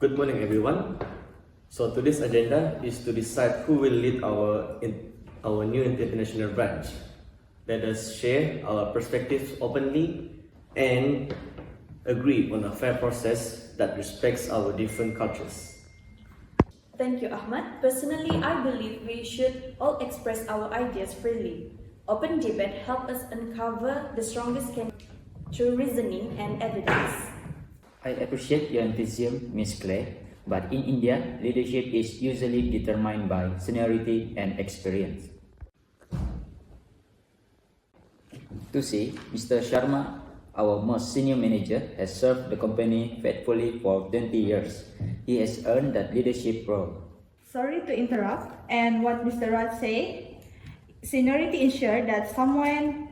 Good morning, everyone. So today's agenda is to decide who will lead our new international branch. Let us share our perspectives openly and agree on a fair process that respects our different cultures. Thank you, Ahmad. Personally, I believe we should all express our ideas freely. Open debate helps us uncover the strongest case through reasoning and evidence. I appreciate your enthusiasm, Ms. Claire, but in India, leadership is usually determined by seniority and experience. To see, Mr. Sharma, our most senior manager, has served the company faithfully for 20 years. He has earned that leadership role. Sorry to interrupt, and what Mr. Raj said, seniority ensures that someone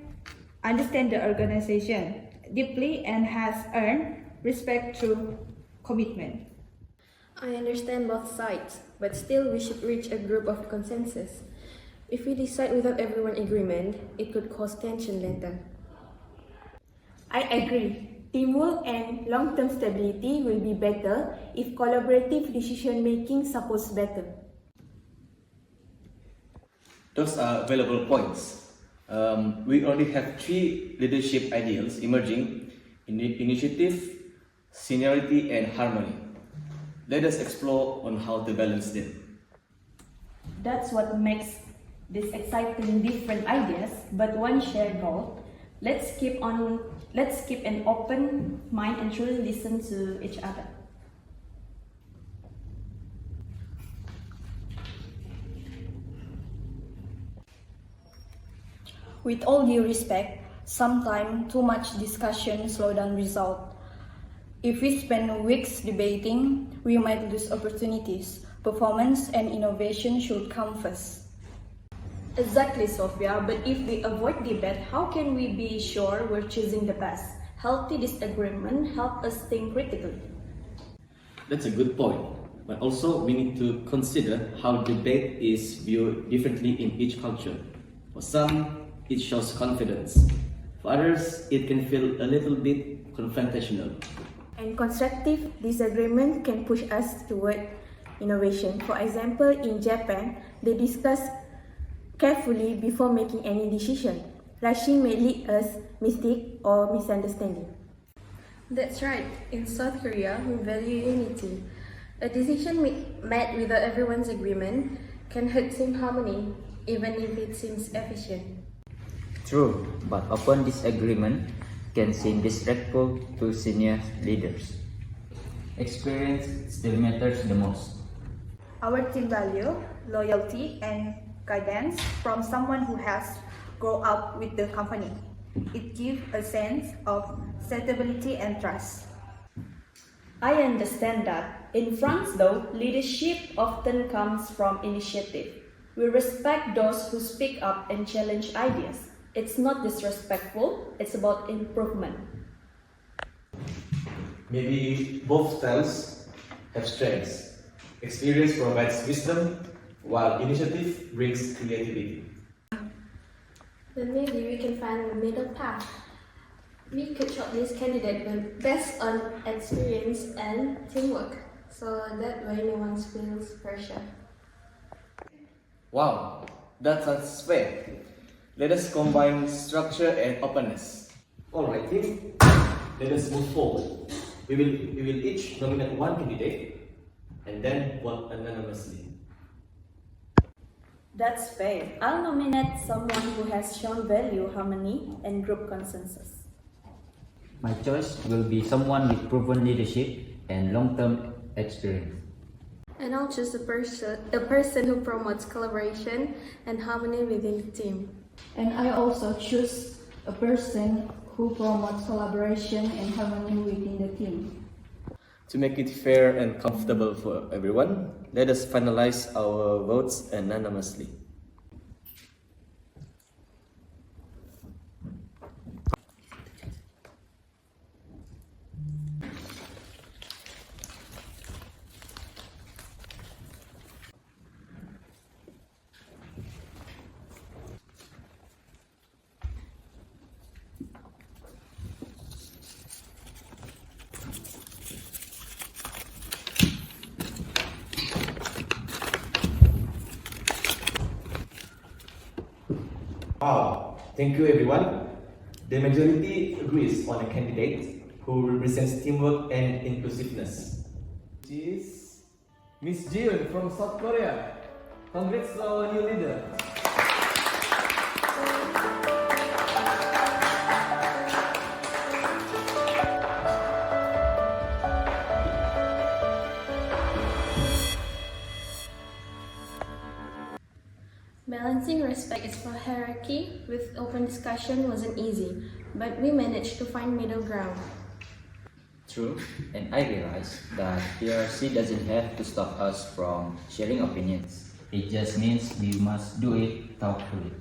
understands the organization deeply and has earned respect through commitment. I understand both sides, but still we should reach a group of consensus. If we decide without everyone agreement, it could cause tension later. I agree. Teamwork and long-term stability will be better if collaborative decision-making supports better. Those are valuable points. We already have three leadership ideals emerging: initiative, seniority, and harmony. Let us explore on how to balance them. That's what makes this exciting different ideas, but one shared goal. Let's keep an open mind and truly listen to each other. With all due respect, sometimes too much discussion slows down result. If we spend weeks debating, we might lose opportunities. Performance and innovation should come first. Exactly, Sophia, but if we avoid debate, how can we be sure we're choosing the best? Healthy disagreement helps us think critically. That's a good point. But also, we need to consider how debate is viewed differently in each culture. For some, it shows confidence. For others, it can feel a little bit confrontational. And constructive disagreement can push us toward innovation. For example, in Japan, they discuss carefully before making any decision. Rushing may lead us mistake or misunderstanding. That's right. In South Korea, we value unity. A decision made without everyone's agreement can hurt team harmony, even if it seems efficient. True, but open disagreement can seem disrespectful to senior leaders. Experience still matters the most. Our team value loyalty and guidance from someone who has grown up with the company. It gives a sense of stability and trust. I understand that. In France, though, leadership often comes from initiative. We respect those who speak up and challenge ideas. It's not disrespectful, it's about improvement. Maybe both styles have strengths. Experience provides wisdom, while initiative brings creativity. Then maybe we can find a middle path. We could shortlist candidates based on experience and teamwork, so that way no one feels pressure. Wow, that sounds fair. Let us combine structure and openness. Alright, team. Let us move forward. We will each nominate one candidate and then vote anonymously. That's fair. I'll nominate someone who has shown value, harmony, and group consensus. My choice will be someone with proven leadership and long-term experience. And I'll choose a person who promotes collaboration and harmony within the team. And I also choose a person who promotes collaboration and harmony within the team. To make it fair and comfortable for everyone, let us finalize our votes anonymously. Wow, thank you everyone. The majority agrees on a candidate who represents teamwork and inclusiveness. She is Miss Jiun from South Korea. Congrats to our new leader. Balancing respect for hierarchy with open discussion wasn't easy, but we managed to find middle ground. True, and I realized that PRC doesn't have to stop us from sharing opinions. It just means we must do it thoughtfully.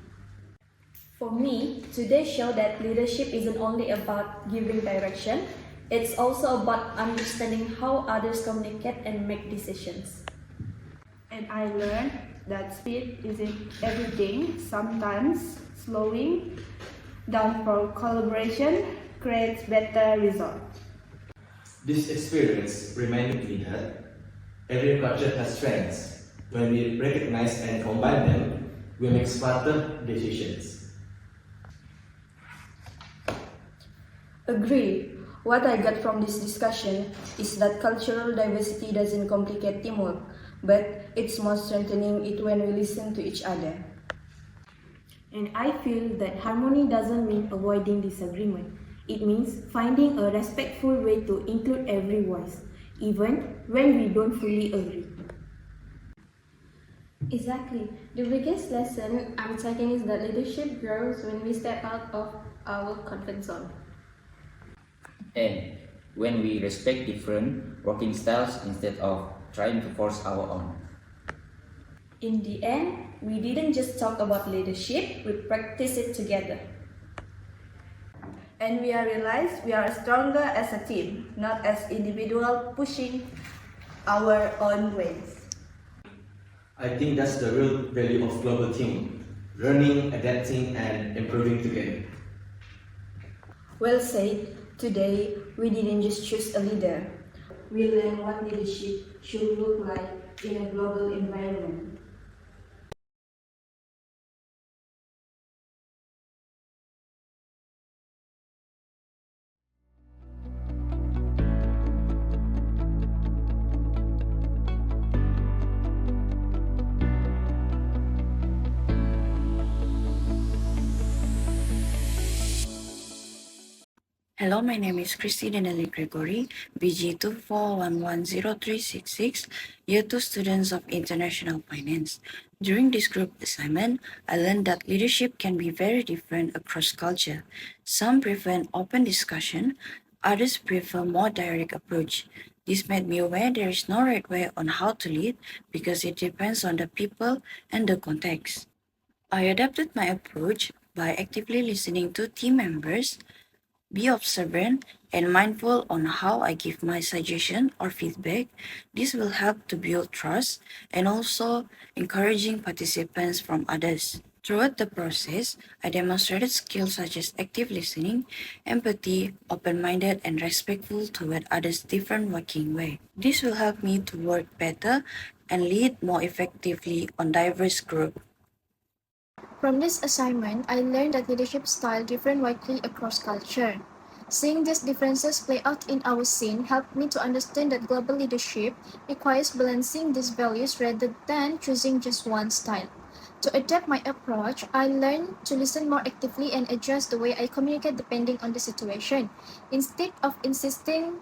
For me, today showed that leadership isn't only about giving direction, it's also about understanding how others communicate and make decisions. And I learned that speed isn't everything. Sometimes slowing down for collaboration creates better results. This experience reminded me that every culture has strengths. When we recognize and combine them, we make smarter decisions. Agree. What I got from this discussion is that cultural diversity doesn't complicate teamwork, but it's more strengthening it when we listen to each other. And I feel that harmony doesn't mean avoiding disagreement. It means finding a respectful way to include every voice, even when we don't fully agree. Exactly. The biggest lesson I'm taking is that leadership grows when we step out of our comfort zone. And when we respect different working styles instead of trying to force our own. In the end, we didn't just talk about leadership, we practiced it together. And we are realized we are stronger as a team, not as individuals pushing our own ways. I think that's the real value of global team, learning, adapting, and improving together. Well said. Today, we didn't just choose a leader. We learned what leadership should look like in a global environment. Hello, my name is Christy Denali Gregory, BG 24110366, Year 2 students of International Finance. During this group assignment, I learned that leadership can be very different across culture. Some prefer an open discussion, others prefer more direct approach. This made me aware there is no right way on how to lead because it depends on the people and the context. I adapted my approach by actively listening to team members, be observant and mindful on how I give my suggestion or feedback. This will help to build trust and also encouraging participants from others. Throughout the process, I demonstrated skills such as active listening, empathy, open-minded and respectful toward others' different working way. This will help me to work better and lead more effectively on diverse groups. From this assignment, I learned that leadership style differ widely across culture. Seeing these differences play out in our scene helped me to understand that global leadership requires balancing these values rather than choosing just one style. To adapt my approach, I learned to listen more actively and adjust the way I communicate depending on the situation. Instead of insisting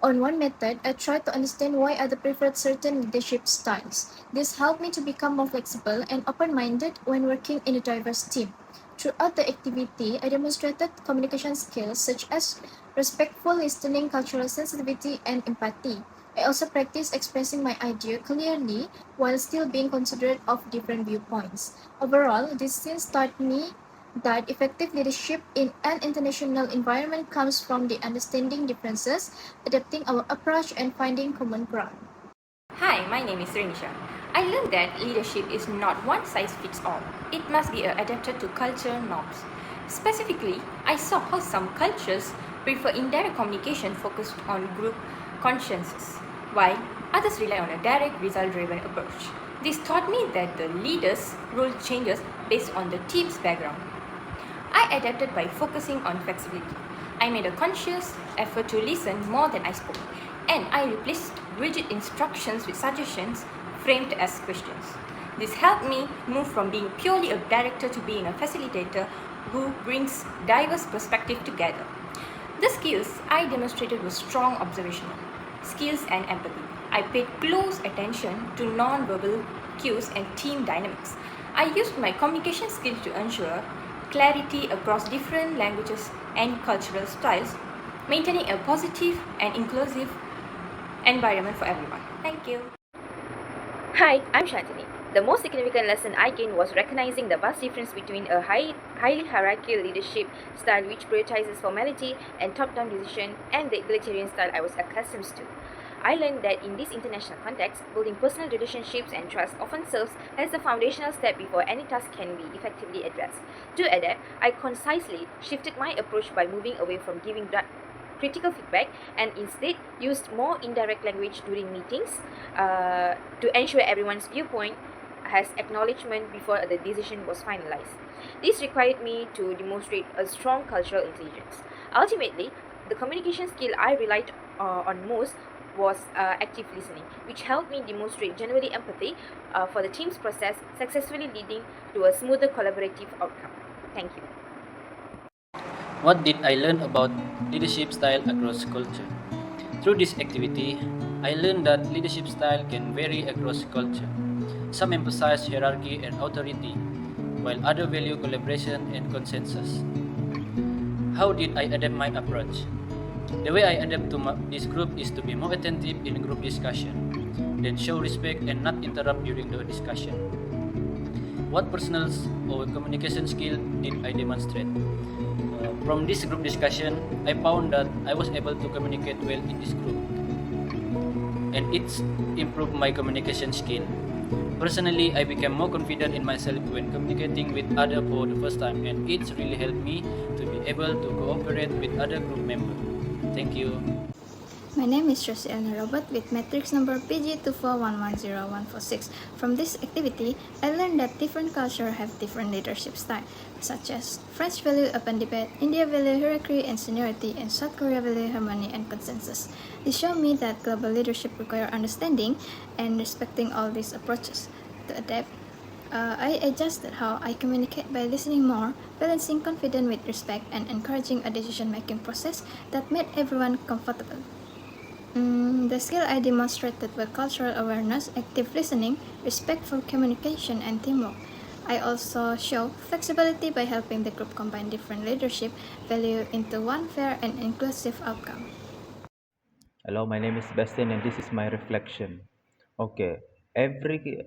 on one method, I tried to understand why others preferred certain leadership styles. This helped me to become more flexible and open-minded when working in a diverse team. Throughout the activity, I demonstrated communication skills such as respectful listening, cultural sensitivity, and empathy. I also practiced expressing my idea clearly while still being considerate of different viewpoints. Overall, this scene taught me that effective leadership in an international environment comes from the understanding differences, adapting our approach, and finding common ground. Hi, my name is Renisha. I learned that leadership is not one size fits all. It must be adapted to cultural norms. Specifically, I saw how some cultures prefer indirect communication focused on group consciences, while others rely on a direct, result-driven approach. This taught me that the leader's role changes based on the team's background. I adapted by focusing on flexibility. I made a conscious effort to listen more than I spoke, and I replaced rigid instructions with suggestions framed as questions. This helped me move from being purely a director to being a facilitator who brings diverse perspectives together. The skills I demonstrated were strong observational skills and empathy. I paid close attention to non-verbal cues and team dynamics. I used my communication skills to ensure clarity across different languages and cultural styles, maintaining a positive and inclusive environment for everyone. Thank you. Hi, I'm Shantini. The most significant lesson I gained was recognizing the vast difference between a highly hierarchical leadership style which prioritizes formality and top-down decision and the egalitarian style I was accustomed to. I learned that in this international context, building personal relationships and trust often serves as the foundational step before any task can be effectively addressed. To adapt, I concisely shifted my approach by moving away from giving critical feedback and instead used more indirect language during meetings to ensure everyone's viewpoint has acknowledgement before the decision was finalized. This required me to demonstrate a strong cultural intelligence. Ultimately, the communication skill I relied on most was active listening, which helped me demonstrate genuine empathy for the team's process, successfully leading to a smoother collaborative outcome. Thank you. What did I learn about leadership style across culture? Through this activity, I learned that leadership style can vary across culture. Some emphasize hierarchy and authority, while others value collaboration and consensus. How did I adapt my approach? The way I adapt to this group is to be more attentive in group discussion, then show respect and not interrupt during the discussion. What personal or communication skill did I demonstrate? From this group discussion, I found that I was able to communicate well in this group, and it's improved my communication skill. Personally, I became more confident in myself when communicating with others for the first time, and it's really helped me to be able to cooperate with other group members. Thank you. My name is Josie Elna Robert with matrix number PG241100146. From this activity, I learned that different cultures have different leadership styles, such as French value open debate, India value hierarchy and seniority, and South Korea value harmony and consensus. This showed me that global leadership requires understanding and respecting all these approaches. To adapt, I adjusted how I communicate by listening more, balancing confidence with respect, and encouraging a decision-making process that made everyone comfortable. The skill I demonstrated were cultural awareness, active listening, respectful communication, and teamwork. I also show flexibility by helping the group combine different leadership values into one fair and inclusive outcome. Hello, my name is Sebastian and this is my reflection. Okay, every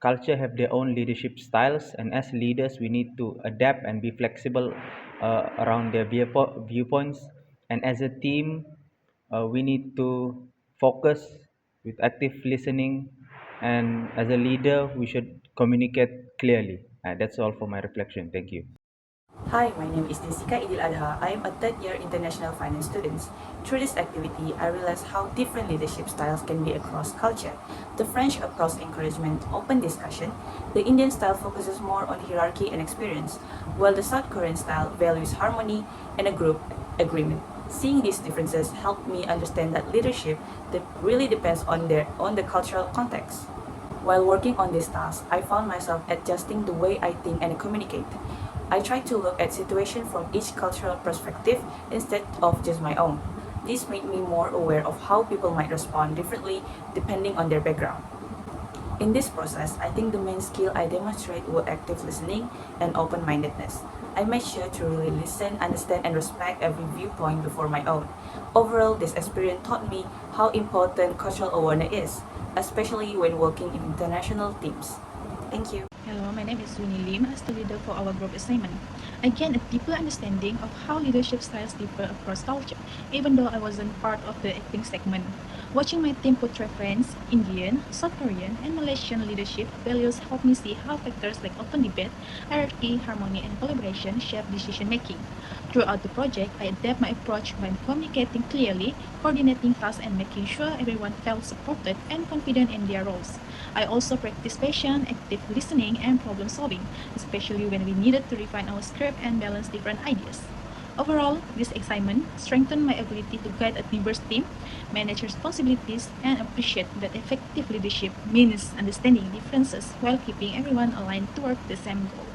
culture have their own leadership styles, and as leaders we need to adapt and be flexible around their viewpoints, and as a team we need to focus with active listening, and as a leader we should communicate clearly. That's all for my reflection. Thank you. Hi, my name is Jessica Idil Adha. I am a third-year international finance student. Through this activity, I realized how different leadership styles can be across culture. The French approach encouragement open discussion. The Indian style focuses more on hierarchy and experience, while the South Korean style values harmony and a group agreement. Seeing these differences helped me understand that leadership really depends on the cultural context. While working on this task, I found myself adjusting the way I think and communicate. I try to look at situations from each cultural perspective instead of just my own. This made me more aware of how people might respond differently depending on their background. In this process, I think the main skill I demonstrate were active listening and open-mindedness. I made sure to really listen, understand, and respect every viewpoint before my own. Overall, this experience taught me how important cultural awareness is, especially when working in international teams. Thank you. Hello, my name is Winnie Lim, as the leader for our group assignment. I gained a deeper understanding of how leadership styles differ across culture, even though I wasn't part of the acting segment. Watching my team portray French, Indian, South Korean, and Malaysian leadership values helped me see how factors like open debate, hierarchy, harmony, and collaboration shape decision making. Throughout the project, I adapt my approach by communicating clearly, coordinating tasks, and making sure everyone felt supported and confident in their roles. I also practice patience, active listening, and problem solving, especially when we needed to refine our script and balance different ideas. Overall, this assignment strengthened my ability to guide a diverse team, manage responsibilities, and appreciate that effective leadership means understanding differences while keeping everyone aligned toward the same goal.